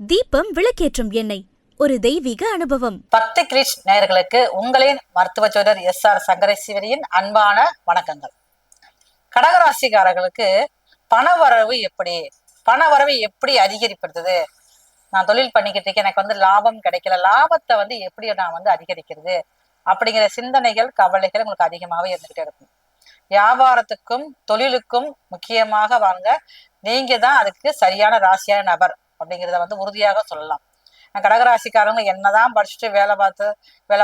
தீபம் விளக்கேற்றும் எண்ணெய், ஒரு தெய்வீக அனுபவம். பக்தி கிளிட்ஸ் நேயர்களுக்கு உங்களின் மருத்துவ ஜோதிடர் எஸ்.ஆர். சங்கரேஸ்வரியின் அன்பான வணக்கங்கள். கடகராசிக்காரர்களுக்கு பணவரவு எப்படி அதிகரிப்படுத்துது? நான் தொழில் பண்ணிக்கிட்டு இருக்கேன், எனக்கு லாபம் கிடைக்கல, லாபத்தை எப்படி நான் அதிகரிக்கிறது அப்படிங்கிற சிந்தனைகள், கவலைகள் உங்களுக்கு அதிகமாகவே இருந்துகிட்டே இருக்கும். வியாபாரத்துக்கும் தொழிலுக்கும் முக்கியமாக நீங்க தான் அதுக்கு சரியான ராசியான நபர் அப்படிங்கிறத உறுதியாக சொல்லலாம். கடகராசிக்காரவங்க என்னதான் படிச்சுட்டு வேலை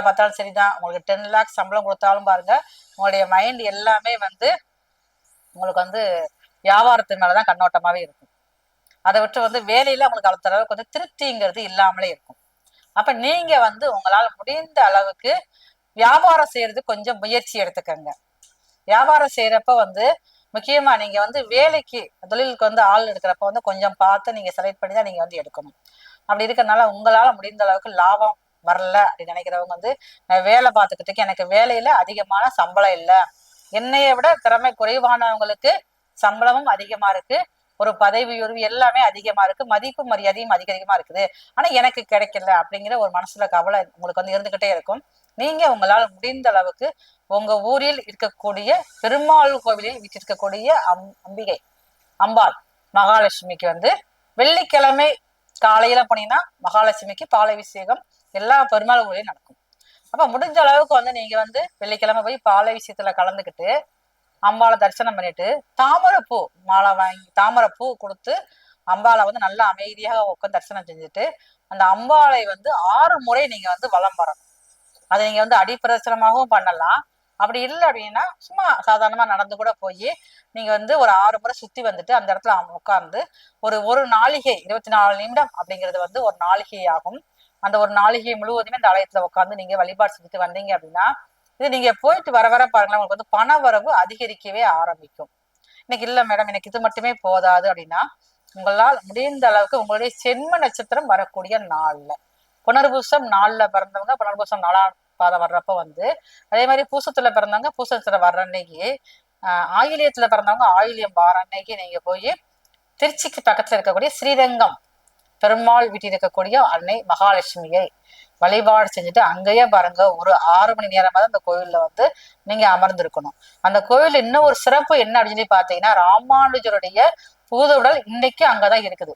பார்த்தாலும் சரிதான். உங்களுக்கு 10 lakhs சம்பளம் கொடுத்தாலும் பாருங்க, உங்களுடைய மைண்ட் எல்லாமே உங்களுக்கு வியாபாரத்து மேலதான் கண்ணோட்டமாவே இருக்கும். அதை விட்டு வேலையில உங்களுக்கு அவ்வளவு அளவுக்கு திருப்திங்கிறது இல்லாமலே இருக்கும். அப்ப நீங்க உங்களால் முடிந்த அளவுக்கு வியாபாரம் செய்யறது கொஞ்சம் முயற்சி எடுத்துக்கங்க. வியாபாரம் செய்யறப்ப முக்கியமா நீங்க வேலைக்கு தொழிலுக்கு ஆள் எடுக்கிறப்ப கொஞ்சம் பார்த்து நீங்க செலக்ட் பண்ணி தான் நீங்க எடுக்கணும். அப்படி இருக்கிறதுனால உங்களால முடிந்த அளவுக்கு லாபம் வரல அப்படின்னு நினைக்கிறவங்க நான் வேலை பார்த்துக்கிட்டு எனக்கு வேலையில அதிகமான சம்பளம் இல்லை, என்னைய விட திறமை குறைவானவங்களுக்கு சம்பளமும் அதிகமா இருக்கு, ஒரு பதவி உயர்வு எல்லாமே அதிகமா இருக்கு, மதிப்பு மரியாதையும் அதிகமா இருக்குது, ஆனா எனக்கு கிடைக்கல அப்படிங்கிற ஒரு மனசுல கவலை உங்களுக்கு இருந்துகிட்டே இருக்கும். நீங்க உங்களால் முடிந்த அளவுக்கு உங்க ஊரில் இருக்கக்கூடிய பெருமாள் கோவிலில் வீட்டிருக்கக்கூடிய அம்பிகை அம்பாள் மகாலட்சுமிக்கு வெள்ளிக்கிழமை காலையில போனீங்கன்னா மகாலட்சுமிக்கு பாலாபிஷேகம் எல்லா பெருமாள் கோயிலையும் நடக்கும். அப்ப முடிஞ்ச அளவுக்கு நீங்க வெள்ளிக்கிழமை போய் பாலாபிஷேகத்துல கலந்துக்கிட்டு அம்பாளை தரிசனம் பண்ணிட்டு தாமரைப்பூ மாலை வாங்கி தாமரைப்பூ கொடுத்து அம்பாளை நல்லா அமைதியாக உட்காந்து தரிசனம் செஞ்சுட்டு அந்த அம்பாளை 6 முறை நீங்க வலம் வரணும். அதை நீங்க அடிப்பிரதட்சணமாகவும் பண்ணலாம். அப்படி இல்லை அப்படின்னா சும்மா சாதாரணமா நடந்து கூட போய் நீங்க ஒரு 6 முறை சுத்தி வந்துட்டு அந்த இடத்துல உட்கார்ந்து ஒரு நாளிகை 24 நிமிடம் அப்படிங்கிறது ஒரு நாளிகை ஆகும். அந்த ஒரு நாளிகை முழுவதுமே அந்த ஆலயத்துல உட்கார்ந்து நீங்க வழிபாடு செஞ்சுட்டு வந்தீங்க அப்படின்னா இது நீங்க போயிட்டு வர பாருங்களேன், உங்களுக்கு பண வரவு அதிகரிக்கவே ஆரம்பிக்கும். இன்னைக்கு இல்ல மேடம், எனக்கு இது மட்டுமே போதாது அப்படின்னா உங்களால் முடிந்த அளவுக்கு உங்களுடைய சென்ம நட்சத்திரம் வரக்கூடிய நாள்ல புனர்பூசம் 4ல பிறந்தவங்க புனர்பூசம் 4ஆம் பாதம் வர்றப்ப அதே மாதிரி பூசத்துல பிறந்தவங்க பூசத்துல வர்ற அன்னைக்கு, ஆயிலியத்துல பிறந்தவங்க ஆயிலியம் வார அன்னைக்கு நீங்க போய் திருச்சிக்கு பக்கத்துல இருக்கக்கூடிய ஸ்ரீரங்கம் பெருமாள் வீட்டில் இருக்கக்கூடிய அன்னை மகாலட்சுமியை வழிபாடு செஞ்சுட்டு அங்கேயே பாருங்க ஒரு 6 மணி நேரமாவது அந்த கோயில்ல நீங்க அமர்ந்திருக்கணும். அந்த கோயில் இன்னும் ஒரு சிறப்பு என்ன அப்படின்னு சொல்லி பாத்தீங்கன்னா, ராமானுஜருடைய பூத உடல் இன்னைக்கு அங்கதான் இருக்குது.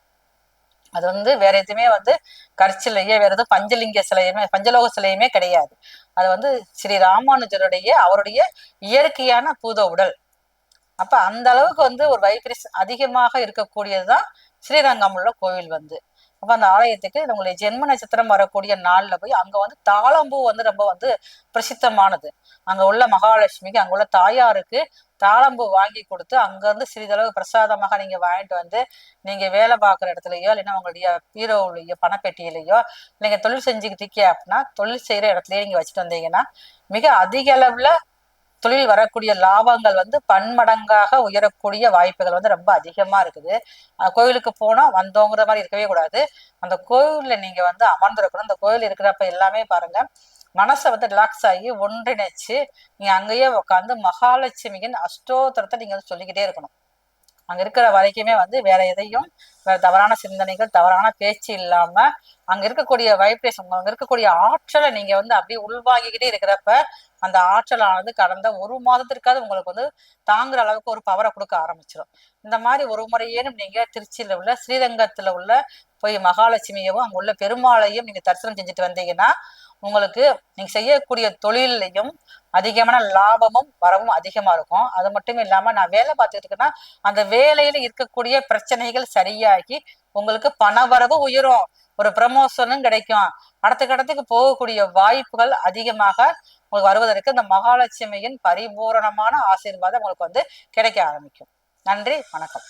அது வேற எதுவுமே கற்சிலையே வேற எதுவும் பஞ்சலிங்க சிலையுமே பஞ்சலோக சிலையுமே கிடையாது. அது ஸ்ரீ ராமானுஜருடைய அவருடைய இயற்கையான பூத உடல். அப்ப அந்த அளவுக்கு ஒரு வைப்ரேஷன் அதிகமாக இருக்கக்கூடியதுதான் ஸ்ரீரங்கம் உள்ள கோவில். அப்ப அந்த ஆலயத்துக்கு உங்களுடைய ஜென்ம நட்சத்திரம் வரக்கூடிய நாள்ல போய் அங்க தாளம்பூ ரொம்ப பிரசித்தமானது. அங்க உள்ள மகாலட்சுமிக்கு அங்க உள்ள தாயாருக்கு தாளம்பூ வாங்கி கொடுத்து அங்க சிறிதளவு பிரசாதமாக நீங்க வாங்கிட்டு நீங்க வேலை பார்க்குற இடத்துலயோ இல்லைன்னா உங்களுடைய பீரோவிலையோ பணப்பெட்டியிலையோ நீங்க தொழில் செஞ்சுக்கிட்டு இருக்கீங்க அப்படின்னா தொழில் செய்யற இடத்துலயே நீங்க வச்சுட்டு வந்தீங்கன்னா மிக அதிக அளவுல தொழில் வரக்கூடிய லாபங்கள் பன்மடங்காக உயரக்கூடிய வாய்ப்புகள் ரொம்ப அதிகமா இருக்குது. கோயிலுக்கு போனா வந்தோங்கிற மாதிரி இருக்கவே கூடாது. அந்த கோயில்ல நீங்க அமர்ந்திருக்கணும். அந்த கோயில் இருக்கிறப்ப எல்லாமே பாருங்க, மனசை ரிலாக்ஸ் ஆகி ஒன்றிணைச்சு நீங்க அங்கேயே உட்காந்து மகாலட்சுமியின் அஷ்டோத்திரத்தை நீங்க சொல்லிக்கிட்டே இருக்கணும். அங்க இருக்கிற வரைக்குமே வேற எதையும் வேற தவறான சிந்தனைகள் தவறான பேச்சு இல்லாம அங்க இருக்கக்கூடிய வைப்ரேஷன் அங்க இருக்கக்கூடிய ஆற்றலை நீங்க அப்படியே உள்வாங்கிக்கிட்டே இருக்கிறப்ப அந்த ஆற்றலானது கடந்த 1 மாதத்திற்காவது உங்களுக்கு தாங்குற அளவுக்கு ஒரு பவரை கொடுக்க ஆரம்பிச்சிடும். இந்த மாதிரி ஒரு முறையேனும் நீங்க திருச்சியில உள்ள ஸ்ரீரங்கத்துல உள்ள போய் மகாலட்சுமியவும் அங்க உள்ள பெருமாளையும் நீங்க தரிசனம் செஞ்சுட்டு வந்தீங்கன்னா உங்களுக்கு நீங்க செய்யக்கூடிய தொழிலையும் அதிகமான லாபமும் வரவும் அதிகமா இருக்கும். அது மட்டும் இல்லாம நான் வேலை பார்த்துட்டு இருக்கேன்னா அந்த வேலையில இருக்கக்கூடிய பிரச்சனைகள் சரியாகி உங்களுக்கு பண வரவு உயரும், ஒரு ப்ரமோஷனும் கிடைக்கும், அடுத்த கட்டத்துக்கு போகக்கூடிய வாய்ப்புகள் அதிகமாக உங்களுக்கு வருவதற்கு இந்த மகாலட்சுமியின் பரிபூரணமான ஆசீர்வாதம் உங்களுக்கு கிடைக்க ஆரம்பிக்கும். நன்றி, வணக்கம்.